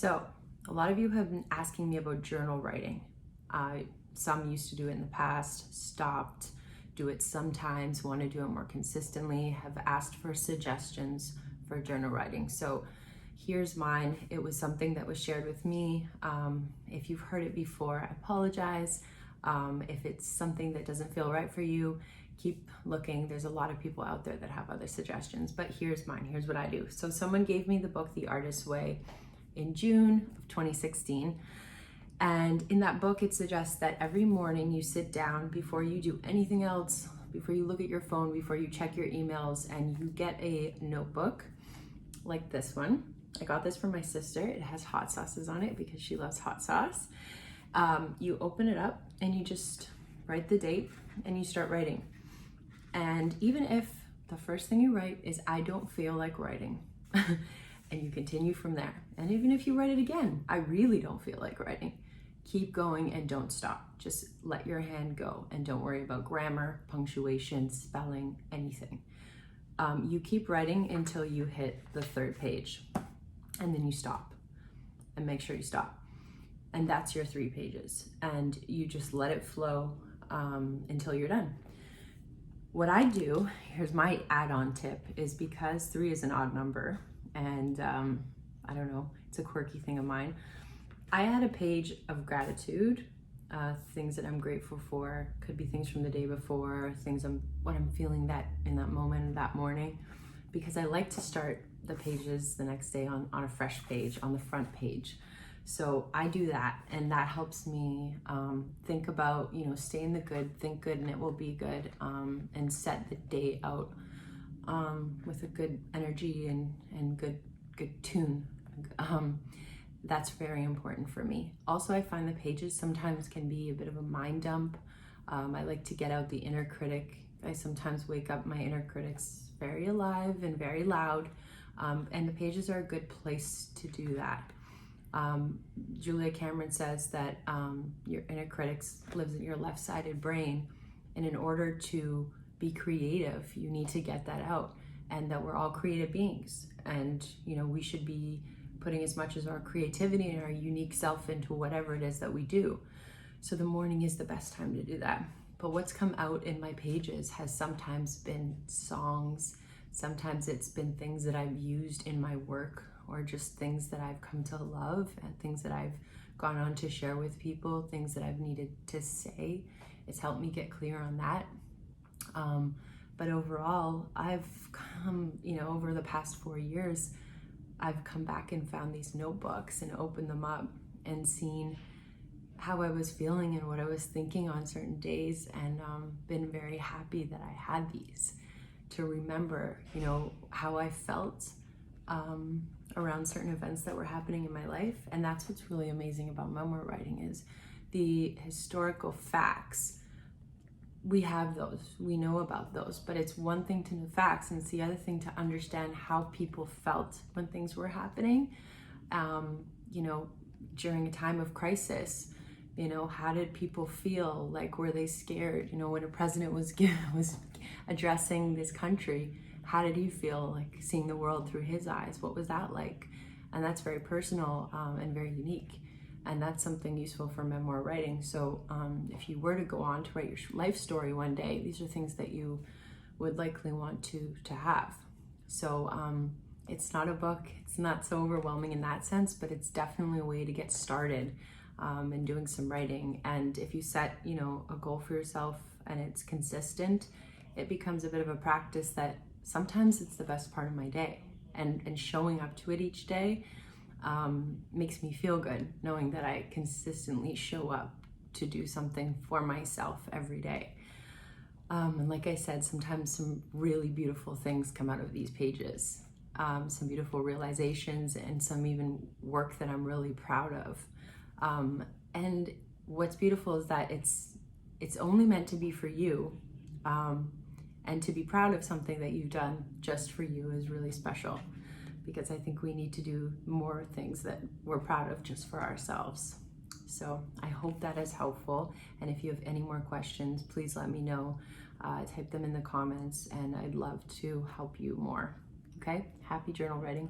So, a lot of you have been asking me about journal writing. Some used to do it in the past, stopped, do it sometimes, want to do it more consistently, have asked for suggestions for journal writing. So, here's mine. It was something that was shared with me. If you've heard it before, I apologize. If it's something that doesn't feel right for you, keep looking. There's a lot of people out there that have other suggestions, but here's mine. Here's what I do. So, someone gave me the book, The Artist's Way, in June of 2016. And in that book, it suggests that every morning you sit down before you do anything else, before you look at your phone, before you check your emails, and you get a notebook like this one. I got this from my sister. It has hot sauces on it because she loves hot sauce. You open it up and you just write the date and you start writing. And even if the first thing you write is, I don't feel like writing, and you continue from there. And even if you write it again, I really don't feel like writing, keep going and don't stop. Just let your hand go and don't worry about grammar, punctuation, spelling, anything. You keep writing until you hit the third page, and then you stop and make sure you stop. And that's your 3 pages. And you just let it flow until you're done. What I do, here's my add-on tip, is because 3 is an odd number, and I don't know, it's a quirky thing of mine. I add a page of gratitude, things that I'm grateful for. Could be things from the day before, what I'm feeling that in that moment, that morning, because I like to start the pages the next day on a fresh page, on the front page. So I do that, and that helps me think about, stay in the good, think good, and it will be good, and set the day out with a good energy and good tune. That's very important for me. Also, I find the pages sometimes can be a bit of a mind dump. I like to get out the inner critic. I sometimes wake up my inner critics very alive and very loud, and the pages are a good place to do that. Julia Cameron says that your inner critic lives in your left-sided brain, and in order to be creative, you need to get that out, and that we're all creative beings, and we should be putting as much as our creativity and our unique self into whatever it is that we do. So the morning is the best time to do that. But what's come out in my pages has sometimes been songs, sometimes it's been things that I've used in my work, or just things that I've come to love, and things that I've gone on to share with people, things that I've needed to say. It's helped me get clear on that. But overall, I've come, over the past 4 years, I've come back and found these notebooks and opened them up and seen how I was feeling and what I was thinking on certain days, and been very happy that I had these to remember, how I felt around certain events that were happening in my life. And that's what's really amazing about memoir writing, is the historical facts. We have those, we know about those, but it's one thing to know facts, and it's the other thing to understand how people felt when things were happening. During a time of crisis, how did people feel? Like, were they scared? When a president was addressing this country, how did he feel, like seeing the world through his eyes? What was that like? And that's very personal and very unique. And that's something useful for memoir writing. So if you were to go on to write your life story one day, these are things that you would likely want to have. So it's not a book, it's not so overwhelming in that sense, but it's definitely a way to get started in doing some writing. And if you set, a goal for yourself and it's consistent, it becomes a bit of a practice that sometimes it's the best part of my day. And showing up to it each day makes me feel good, knowing that I consistently show up to do something for myself every day. And like I said, sometimes some really beautiful things come out of these pages, some beautiful realizations, and some even work that I'm really proud of. And what's beautiful is that it's only meant to be for you, and to be proud of something that you've done just for you is really special, because I think we need to do more things that we're proud of just for ourselves. So I hope that is helpful. And if you have any more questions, please let me know. Type them in the comments, and I'd love to help you more. Okay? Happy journal writing.